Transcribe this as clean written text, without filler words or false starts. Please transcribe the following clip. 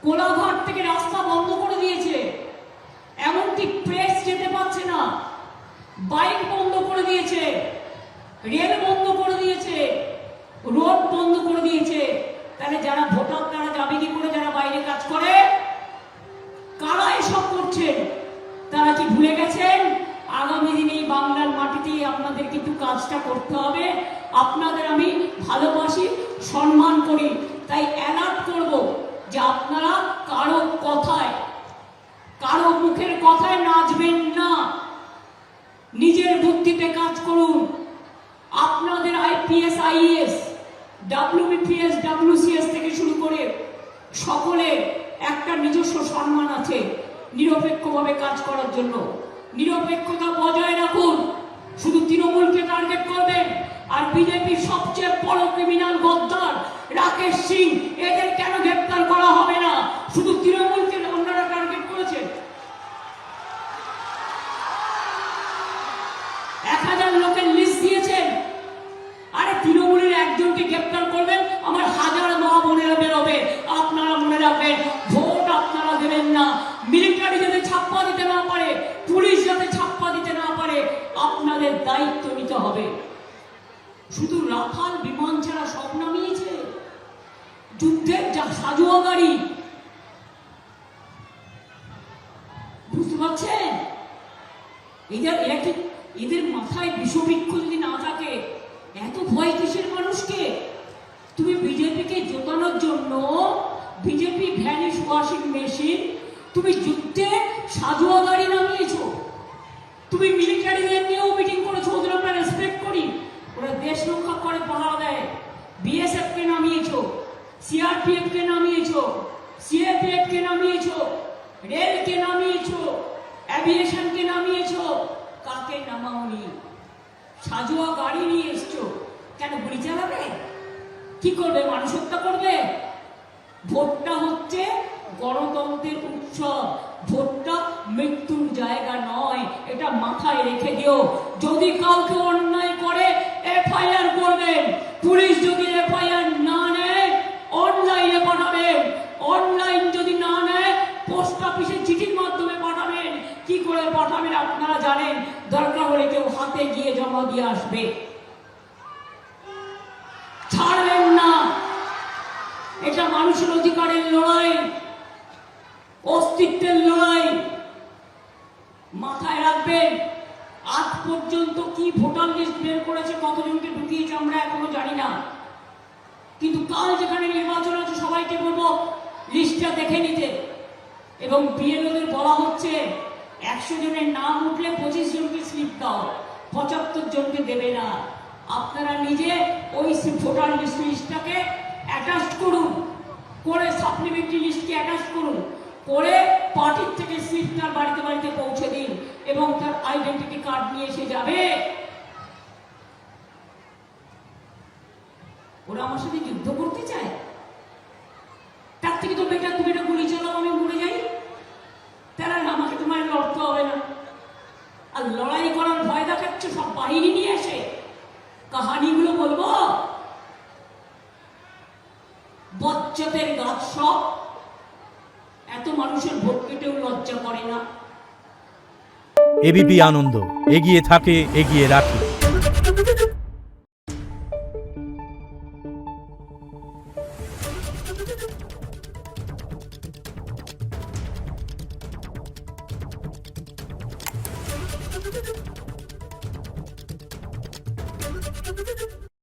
কোলাঘাট থেকে রাস্তা বন্ধ করে দিয়েছে, এমনকি প্রেস যেতে পারছে না, বাইক বন্ধ করে দিয়েছে, রেল বন্ধ করে দিয়েছে, রোড বন্ধ করে দিয়েছে। তাহলে যারা ভোটার তারা যাবে কি করে? যারা বাইরে কাজ করে, কারা এসব করছেন? তারা কি ভুলে গেছেন আগামী দিনে বাংলার মাটিতেই আপনাদের কিন্তু কাজটা করতে হবে? আপনাদের আমি ভালোবাসি, সম্মান করি, তাই অ্যালার্ট করব যে আপনারা কারো কথায়, কারো মুখের কথায় নাচবেন না, নিজের বুদ্ধিতে কাজ করুন। আপনাদের আইপিএস, আইএএস, ডব্লিউবিপিএস, ডব্লিউসিএস থেকে শুরু করে সকলের একটা নিজস্ব সম্মান আছে নিরপেক্ষভাবে কাজ করার জন্য। নিরপেক্ষতা বজায় রাখুন। শুধু তৃণমূলকে টার্গেট করবেন আর বিজেপির সবচেয়ে বড় ক্রিমিনাল গদ্দার রাকেশ সিং, এদের কেন গ্রেপ্তার করা হবে না? শুধু তৃণমূলকে অন্যরা টার্গেট করেছেন। 1000 লোকের লিস্ট দিয়েছেন। আরে তৃণমূলের একজনকে গ্রেপ্তার করবেন, আমার 1000 মা বোনেরা বেরোবে। আপনারা মনে রাখবেন, ভোট আপনারা দেবেন না। মিলিটারি যাতে ছাপ্পা দিতে না পারে, পুলিশ যাতে ছাপ্পা দিতে না পারে, আপনাদের দায়িত্ব নিতে হবে। শুধু রাফাল বিমান ছাড়া সব নামিয়েছে, যুদ্ধের যা সাজুয়া গাড়ি, বুঝতে পারছেন? এদের মাথায় বিষবৃক্ষ যদি না থাকে, এত ভয় কিসের মানুষকে? তুমি বিজেপিকে জোটানোর জন্য বিজেপি ভ্যানিশ ওয়াশিং মেশিন, তুমি যুদ্ধে সাজুয়া গাড়ি নামিয়েছো। তুমি মিলিটারিদের নিয়েও মিটিং করেছো, ওদের আমরা রেসপেক্ট করি, ওরা দেশ রক্ষা করে, পাহারা দেয়। বিএসএফ কে নামিয়েছো, সিআরপিএফ কে নামিয়েছো, সিএপিএফ কে নামিয়েছো, রেল কে নামিয়েছো, অ্যাভিয়েশন কে নামিয়েছো। কাকে নামাওনি? সাজুয়া গাড়ি নিয়ে এসছো। কেন গুলি চালাবে? কি করবে? মানুষ হত্যা করবে? ভোটটা হচ্ছে গণতন্ত্রের উৎসব, ভোটটা মৃত্যুর জায়গা নয়, এটা মাথায় রেখে দিও। যদি কাউকে অন্যায় করে এফআইআর করবেন, পুলিশ যদি এফআইআর না নেয় অনলাইনে পাঠাবেন, অনলাইন যদি না নেয় পোস্ট অফিসে চিঠির মাধ্যমে পাঠাবেন। কি করে পাঠাবেন আপনারা জানেন, দরকার হলে কেউ হাতে গিয়ে জমা দিয়ে আসবে। ছাড়বেন না, এটা মানুষের অধিকারের লড়াই, অস্তিত্বের লড়াই। মাথায় রাখবেন, আজ পর্যন্ত কি ভোটার লিস্ট বের করেছে, কতজনকে ঢুকিয়েছে আমরা এখনো জানি না, কিন্তু কাল যেখানে নির্বাচন আছে সবাইকে বলবো লিস্টটা দেখে নিতে। এবং বিএলওদের বলা হচ্ছে 100 জনের নাম উঠলে 25 জনকে স্লিপ দাও, 75 জনকে দেবে না। আপনারা নিজে ওই ভোটার লিস্টটাকে অ্যাটাচ করুন, করে সাপ্লিমেন্টারি লিস্টকে অ্যাটাচ করুন, করে পার্টির থেকে স্লিপ তার বাড়িতে বাড়িতে পৌঁছে দিন এবং তার আইডেন্টিটি কার্ড নিয়ে এসে যাবে। ওরা আমার সাথে যুদ্ধ করতে চায়, তার থেকে তো বেটার তুমি এটা গুলি চালাও, আমি মরে যাই। তারা আমাকে তোমার লড়তে হবে না। আর লড়াই করার ভয় দেখাচ্ছে সব বাহিনী নিয়ে এসে, কাহানিগুলো বলবো। বচ্চাদের গাছ সব, এত মানুষের ভোট কেটেও লজ্জা করে না। এবিপি আনন্দ, এগিয়ে থাকে, এগিয়ে রাখে। Thank you.